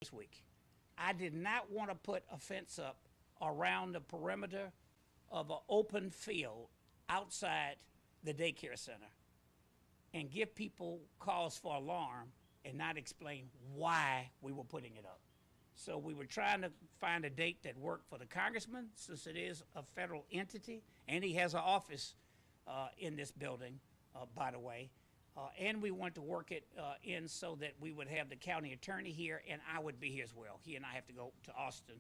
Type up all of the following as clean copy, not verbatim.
this week. I did not want to put a fence up around the perimeter of an open field outside the daycare center and give people cause for alarm and not explain why we were putting it up. So we were trying to find a date that worked for the congressman, since it is a federal entity, and he has an office in this building, by the way. And we want to work it in so that we would have the county attorney here, and I would be here as well. He and I have to go to Austin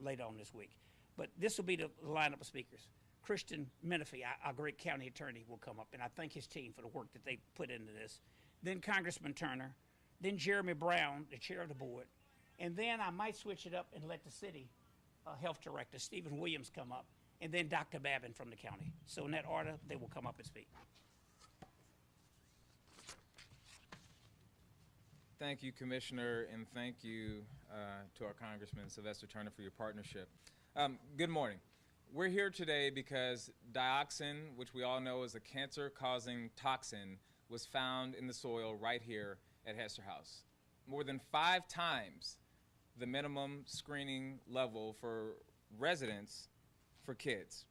later on this week. But this will be the lineup of speakers. Christian Menifee, our great county attorney, will come up, and I thank his team for the work that they put into this. Then Congressman Turner, then Jeremy Brown, the chair of the board, and then I might switch it up and let the city health director, Stephen Williams, come up, and then Dr. Babin from the county. So in that order, they will come up and speak. Thank you, Commissioner, and thank you to our Congressman Sylvester Turner for your partnership. Good morning. We're here today because dioxin, which we all know is a cancer-causing toxin, was found in the soil right here at Hester House. More than 5 times the minimum screening level for residents for kids.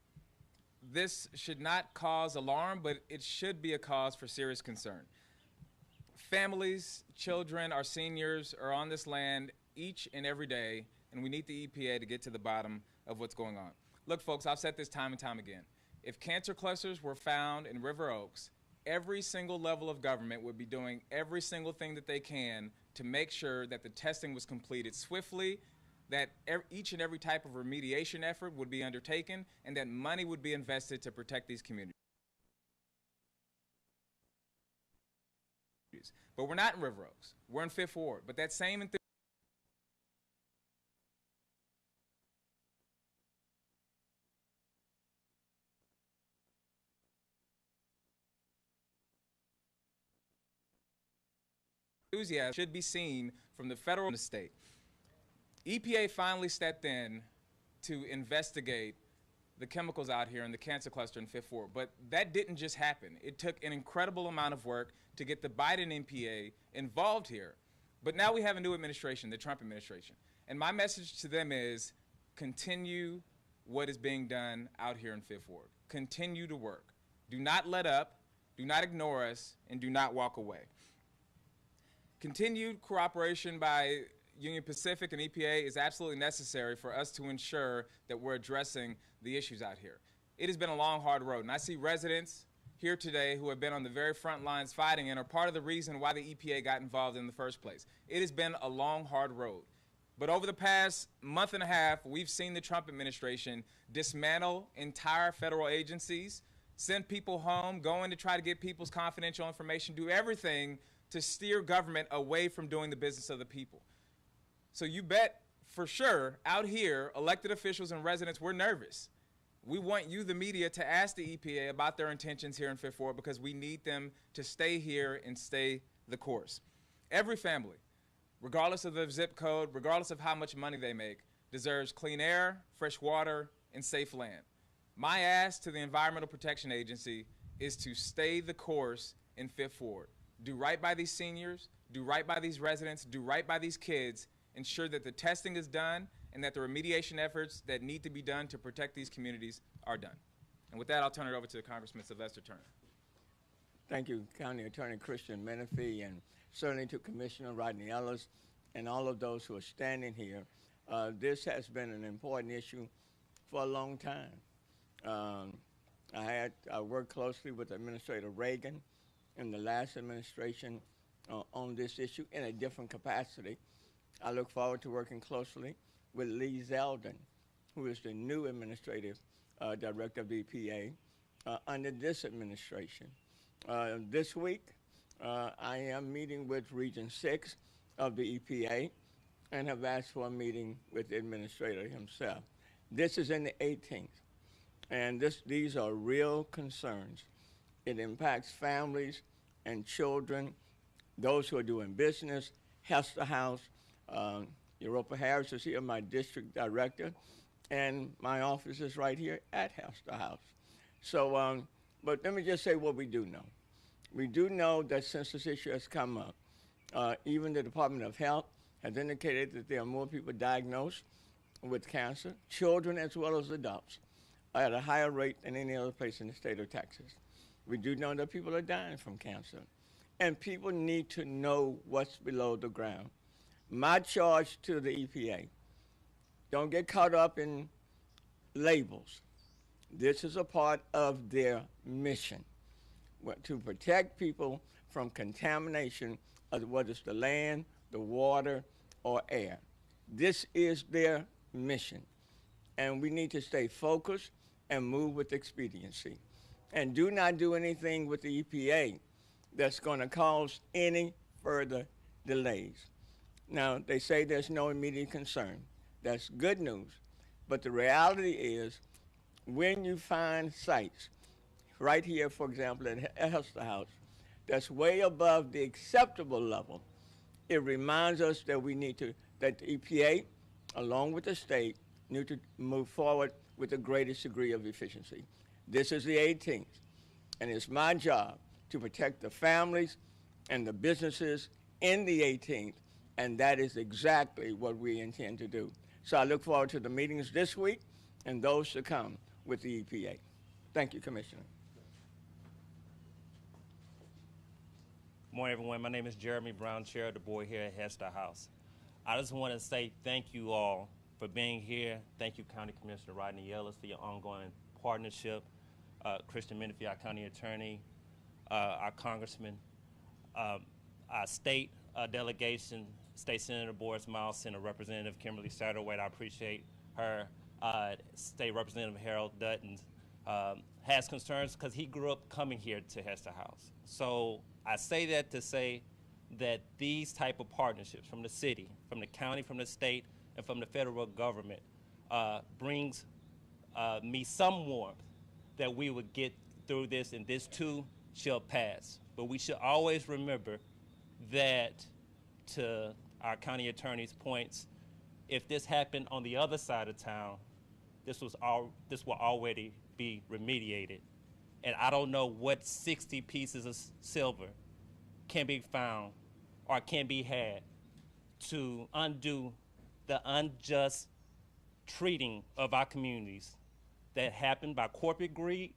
This should not cause alarm, but it should be a cause for serious concern. Families, children, our seniors are on this land each and every day, and we need the EPA to get to the bottom of what's going on. Look, folks, I've said this time and time again. If cancer clusters were found in River Oaks, every single level of government would be doing every single thing that they can to make sure that the testing was completed swiftly, that each and every type of remediation effort would be undertaken, and that money would be invested to protect these communities. But we're not in River Oaks. We're in Fifth Ward. But that same enthusiasm should be seen from the federal and the state. EPA finally stepped in to investigate the chemicals out here in the cancer cluster in Fifth Ward. But that didn't just happen. It took an incredible amount of work to get the Biden EPA involved here. But now we have a new administration, the Trump administration. And my message to them is continue what is being done out here in Fifth Ward. Continue to work. Do not let up, do not ignore us, and do not walk away. Continued cooperation by Union Pacific and EPA is absolutely necessary for us to ensure that we're addressing the issues out here. It has been a long, hard road, and I see residents here today who have been on the very front lines fighting and are part of the reason why the EPA got involved in the first place. It has been a long, hard road. But over the past month and a half, we've seen the Trump administration dismantle entire federal agencies, send people home, go in to try to get people's confidential information, do everything to steer government away from doing the business of the people. So you bet for sure out here, elected officials and residents, we're nervous. We want you, the media, to ask the EPA about their intentions here in Fifth Ward because we need them to stay here and stay the course. Every family, regardless of their zip code, regardless of how much money they make, deserves clean air, fresh water, and safe land. My ask to the Environmental Protection Agency is to stay the course in Fifth Ward. Do right by these seniors, do right by these residents, do right by these kids, ensure that the testing is done and that the remediation efforts that need to be done to protect these communities are done. And with that, I'll turn it over to Congressman Sylvester Turner. Thank you, County Attorney Christian Menifee, and certainly to Commissioner Rodney Ellis and all of those who are standing here. This has been an important issue for a long time. I worked closely with Administrator Reagan in the last administration on this issue in a different capacity. I look forward to working closely with Lee Zeldin, who is the new administrative director of the EPA under this administration. This week, I am meeting with Region 6 of the EPA and have asked for a meeting with the administrator himself. This is in the 18th, and these are real concerns. It impacts families and children, those who are doing business. Hester House, Europa Harris is here, my district director, and my office is right here at Hester House. So, but let me just say what we do know. We do know that since this issue has come up, even the Department of Health has indicated that there are more people diagnosed with cancer, children as well as adults, are at a higher rate than any other place in the state of Texas. We do know that people are dying from cancer, and people need to know what's below the ground. My charge to the EPA, don't get caught up in labels. This is a part of their mission, to protect people from contamination of whether it's the land, the water, or air. This is their mission, and we need to stay focused and move with expediency. And do not do anything with the EPA that's going to cause any further delays. Now, they say there's no immediate concern. That's good news. But the reality is, when you find sites, right here, for example, at Hester House, that's way above the acceptable level, it reminds us that that the EPA, along with the state, need to move forward with the greatest degree of efficiency. This is the 18th, and it's my job to protect the families and the businesses in the 18th, and that is exactly what we intend to do. So I look forward to the meetings this week and those to come with the EPA. Thank you, Commissioner. Good morning, everyone. My name is Jeremy Brown, Chair of the Board here at Hester House. I just want to say thank you all for being here. Thank you, County Commissioner Rodney Ellis, for your ongoing partnership. Christian Menifee, our County Attorney, our Congressman, our state delegation, State Senator Boris Miles, Senator Representative Kimberly Satterwhite. I appreciate her. State Representative Harold Dutton has concerns because he grew up coming here to Hester House. So I say that to say that these type of partnerships from the city, from the county, from the state, and from the federal government brings me some warmth that we would get through this, and this too shall pass. But we should always remember that, to our county attorney's points, if this happened on the other side of town, this will already be remediated. And I don't know what 60 pieces of silver can be found or can be had to undo the unjust treating of our communities that happened by corporate greed,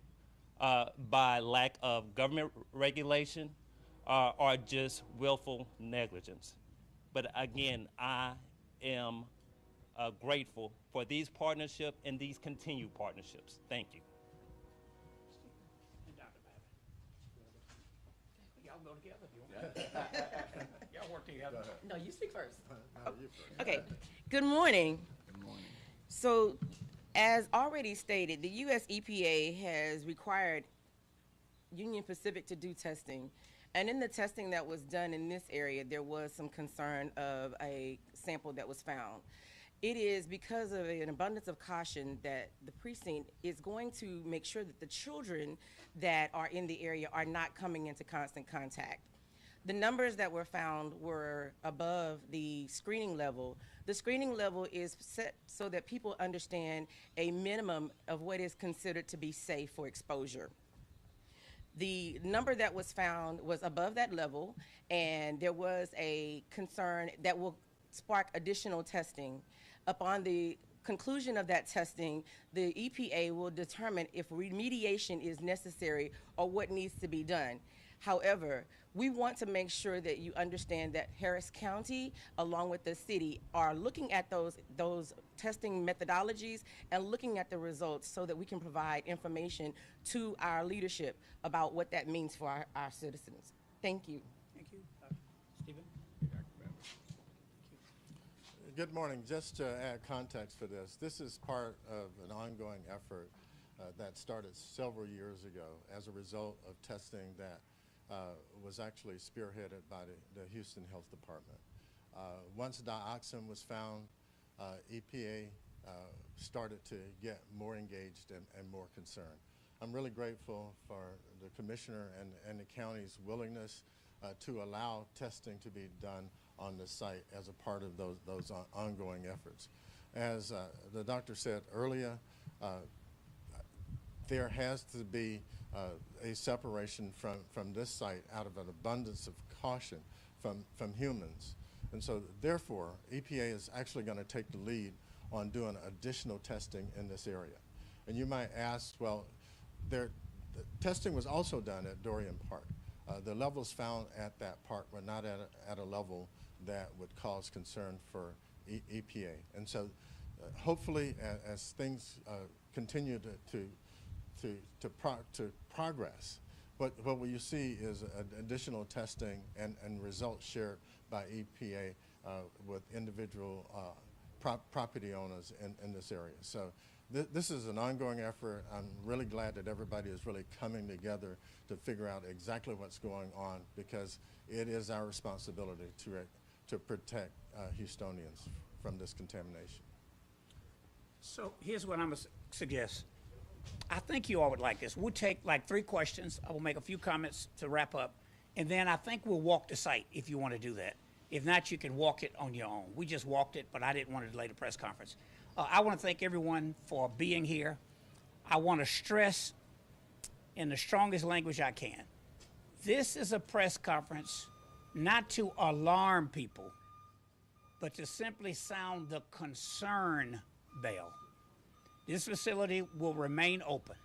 by lack of government regulation, or just willful negligence. But again, I am grateful for these partnerships and these continued partnerships. Thank you. And Dr. Babbitt. Y'all go together if you want. Y'all work together. No, you speak first. You first. Okay. Good morning. Good morning. So, as already stated, the U.S. EPA has required Union Pacific to do testing. And in the testing that was done in this area, there was some concern of a sample that was found. It is because of an abundance of caution that the precinct is going to make sure that the children that are in the area are not coming into constant contact. The numbers that were found were above the screening level. The screening level is set so that people understand a minimum of what is considered to be safe for exposure. The number that was found was above that level, and there was a concern that will spark additional testing. Upon the conclusion of that testing, the EPA will determine if remediation is necessary or what needs to be done. However, we want to make sure that you understand that Harris County, along with the city, are looking at those testing methodologies and looking at the results so that we can provide information to our leadership about what that means for our citizens. Thank you. Thank you. Stephen? Good morning. Just to add context for this, this is part of an ongoing effort that started several years ago as a result of testing that was actually spearheaded by the Houston Health Department. Once dioxin was found, EPA started to get more engaged and more concerned. I'm really grateful for the commissioner and the county's willingness to allow testing to be done on the site as a part of those ongoing efforts. As the doctor said earlier, there has to be a separation from this site out of an abundance of caution from humans. And so therefore, EPA is actually going to take the lead on doing additional testing in this area. And you might ask, well, the testing was also done at Dorian Park. The levels found at that park were not at a level that would cause concern for EPA. And so hopefully as things continue to progress, what you see is additional testing and results shared by EPA with individual property owners in this area. So this is an ongoing effort. I'm really glad that everybody is really coming together to figure out exactly what's going on, because it is our responsibility to protect Houstonians from this contamination. So here's what I'm going to suggest. I think you all would like this. We'll take like 3 questions. I will make a few comments to wrap up, and then I think we'll walk the site if you want to do that. If not, you can walk it on your own. We just walked it, but I didn't want to delay the press conference. I want to thank everyone for being here. I want to stress in the strongest language I can, this is a press conference not to alarm people, but to simply sound the concern bell. This facility will remain open.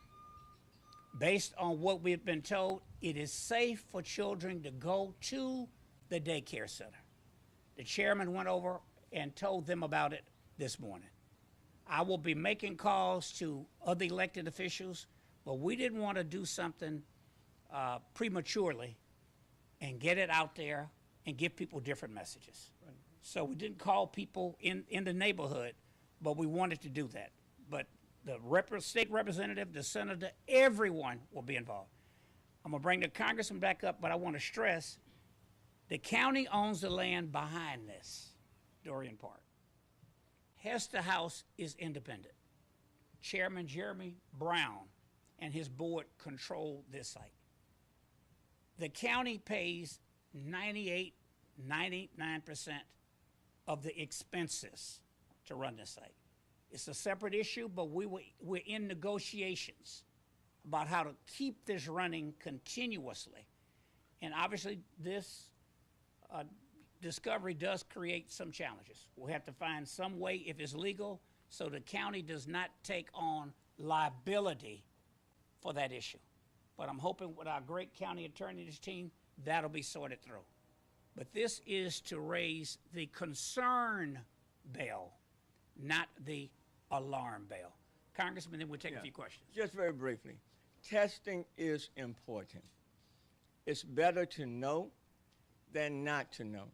Based on what we've been told, it is safe for children to go to the daycare center. The chairman went over and told them about it this morning. I will be making calls to other elected officials, but we didn't want to do something prematurely and get it out there and give people different messages. Right. So we didn't call people in the neighborhood, but we wanted to do that. But the state representative, the senator, everyone will be involved. I'm going to bring the congressman back up, but I want to stress the county owns the land behind this, Dorian Park. Hester House is independent. Chairman Jeremy Brown and his board control this site. The county pays 98, 99% of the expenses to run this site. It's a separate issue, but we're in negotiations about how to keep this running continuously. And obviously this discovery does create some challenges. We'll have to find some way, if it's legal, so the county does not take on liability for that issue. But I'm hoping with our great county attorney's team, that'll be sorted through. But this is to raise the concern bell, not the alarm bell. Congressman, then we'll take a few questions. Just very briefly, testing is important. It's better to know than not to know.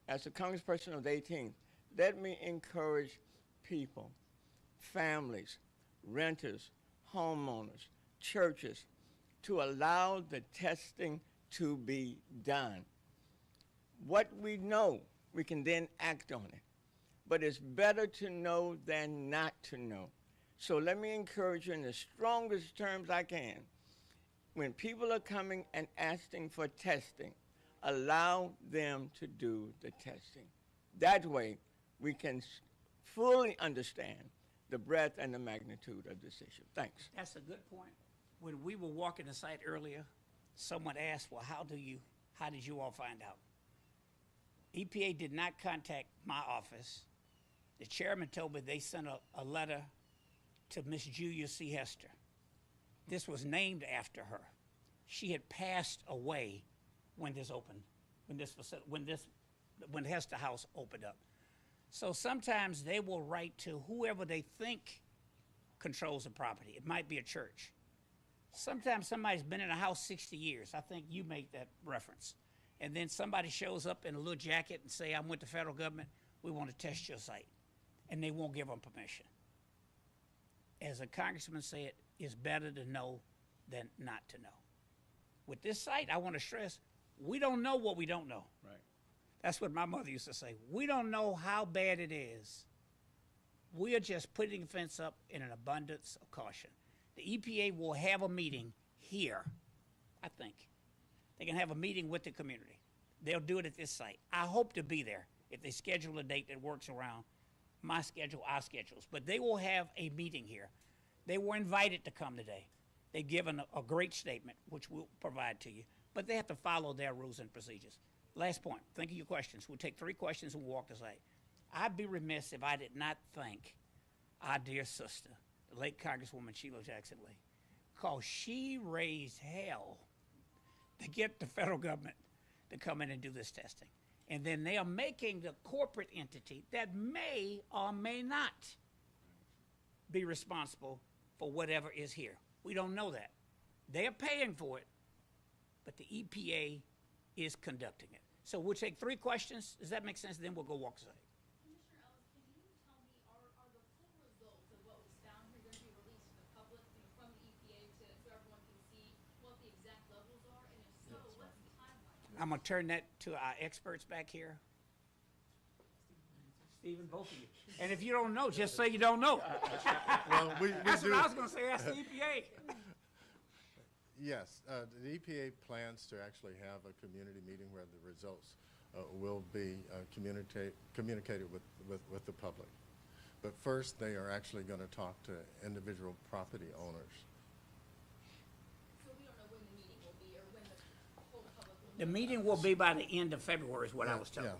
As a congressperson of the 18th, let me encourage people, families, renters, homeowners, churches, to allow the testing to be done. What we know, we can then act on it. But it's better to know than not to know. So let me encourage you in the strongest terms I can. When people are coming and asking for testing, allow them to do the testing. That way, we can fully understand the breadth and the magnitude of this issue. Thanks. That's a good point. When we were walking the site earlier, someone asked, well, how did you all find out? EPA did not contact my office. The chairman told me they sent a letter to Miss Julia C. Hester. This was named after her. She had passed away when this opened, when Hester House opened up. So sometimes they will write to whoever they think controls the property. It might be a church. Sometimes somebody's been in a house 60 years. I think you make that reference. And then somebody shows up in a little jacket and say, I'm with the federal government, we want to test your site. And they won't give them permission. As a congressman said, it's better to know than not to know. With this site, I want to stress, we don't know what we don't know. Right. That's what my mother used to say. We don't know how bad it is. We are just putting the fence up in an abundance of caution. The EPA will have a meeting here, I think. They can have a meeting with the community. They'll do it at this site. I hope to be there if they schedule a date that works around my schedule, our schedules. But they will have a meeting here. They were invited to come today. They've given a great statement, which we'll provide to you. But they have to follow their rules and procedures. last point. Think of your questions. We'll take 3 questions and walk this way. I'd be remiss if I did not thank our dear sister, the late Congresswoman Sheila Jackson Lee, because she raised hell to get the federal government to come in and do this testing. And then they are making the corporate entity that may or may not be responsible for whatever is here. We don't know that. They are paying for it, but the EPA is conducting it. So we'll take 3 questions. Does that make sense? Then we'll go walk aside. Commissioner Ellis, can you tell me, are the full results of what was found here going to be released to the public, from the EPA so everyone can see what the exact levels are? And if so, what's the timeline? I'm going to turn that to our experts back here. Stephen, both of you. And if you don't know, just say you don't know. Well, we That's do. what I was going to say. Ask the EPA. Yes, the EPA plans to actually have a community meeting where the results will be communicated with the public. But first, they are actually going to talk to individual property owners. So we don't know when the meeting will be or when the whole public will know. The meeting will be by the end of February is what I was told. Yeah,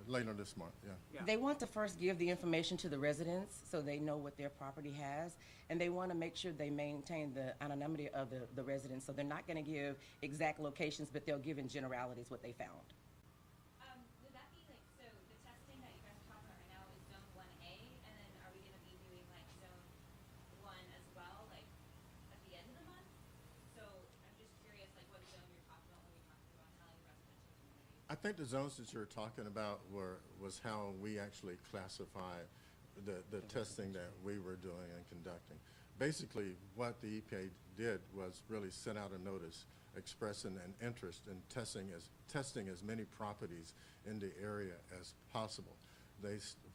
later this month, yeah. Yeah. They want to first give the information to the residents so they know what their property has, and they want to make sure they maintain the anonymity of the residents. So they're not going to give exact locations, but they'll give in generalities what they found. Would that be like, so the testing that you guys are talking about right now is zone 1A, and then are we going to be doing like zone 1 as well, like at the end of the month? So I'm just curious, like what zone you're talking about when you're talking about telling the residential community. I think the zones that you're talking about was how we actually classified the testing that we were doing and conducting. Basically, what the EPA did was really send out a notice expressing an interest in testing as many properties in the area as possible.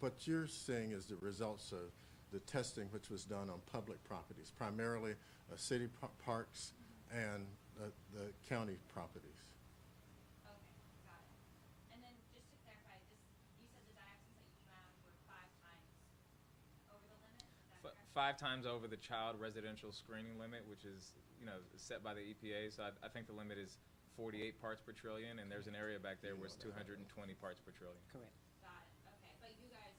What you're seeing is the results of the testing which was done on public properties, primarily city parks and the county properties. Okay, got it. And then just to clarify, you said the dioxins that you found were 5 times over the limit, is that correct? 5 times over the child residential screening limit, which is, set by the EPA. So I think the limit is 48 parts per trillion, and there's an area back there where it's 220 parts per trillion. Correct. Got it, okay. But you guys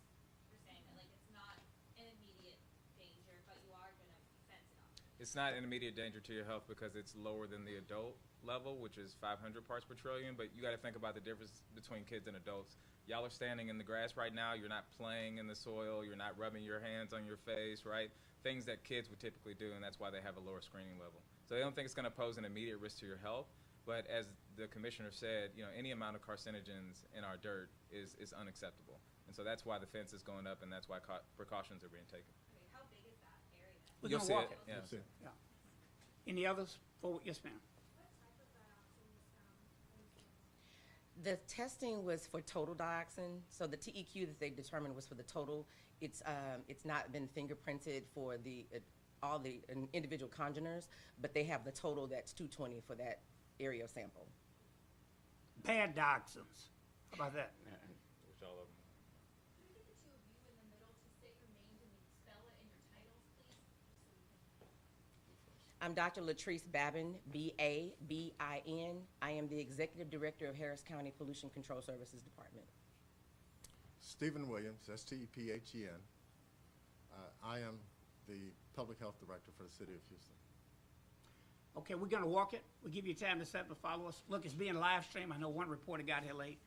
were saying that like it's not an immediate danger, but you are gonna fence it off. It's not an immediate danger to your health because it's lower than the adult level, which is 500 parts per trillion. But you got to think about the difference between kids and adults. Y'all are standing in the grass right now. You're not playing in the soil. You're not rubbing your hands on your face, right? Things that kids would typically do, and that's why they have a lower screening level. So they don't think it's going to pose an immediate risk to your health. But as the commissioner said, any amount of carcinogens in our dirt is unacceptable. And so that's why the fence is going up, and that's why precautions are being taken. Okay, how big is that area then? We're You'll going see to walk it. Yeah. That's it. Yeah. Any others? Yes, ma'am. What type of dioxin was found in the fence? The testing was for total dioxin, so the TEQ that they determined was for the total. It's not been fingerprinted for all the individual congeners, but they have the total that's 220 for that area sample. Bad dioxins. How about that? Which all of them. Can we get the two of you in the middle to state your names and spell it and your titles, please? I'm Dr. Latrice Babin, B-A-B-I-N. I am the Executive Director of Harris County Pollution Control Services Department. Stephen Williams, S-T-E-P-H-E-N. I am the Public Health Director for the City of Houston. Okay, we're going to walk it. We'll give you time to set up and follow us. Look, it's being live streamed. I know one reporter got here late.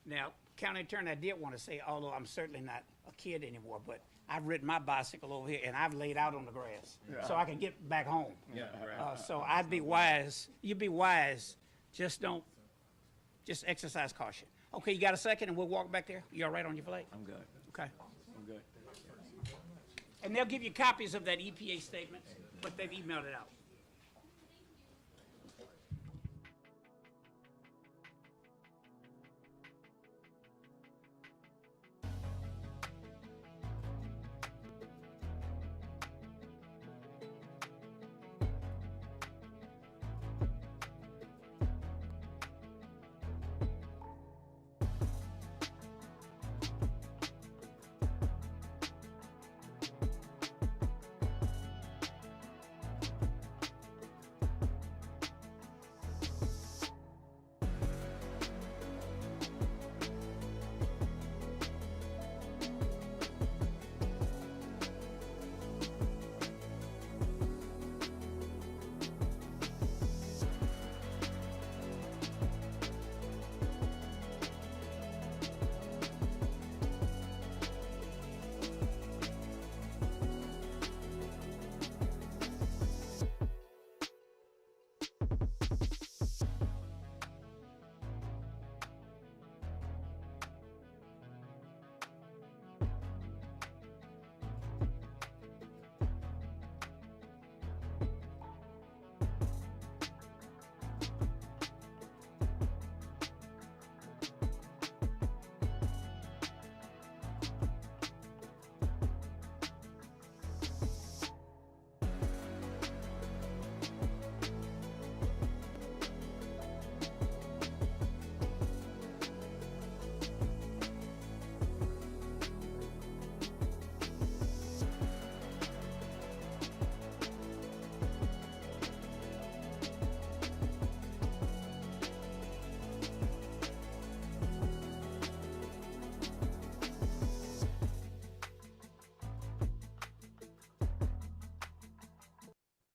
Now, County Attorney, I did want to say, although I'm certainly not a kid anymore, but I've ridden my bicycle over here and I've laid out on the grass so I can get back home. Yeah, right. So I'd be wise. You'd be wise. Just exercise caution. Okay, you got a second and we'll walk back there? You all right on your flight? I'm good. Okay. I'm good. And they'll give you copies of that EPA statement, but they've emailed it out.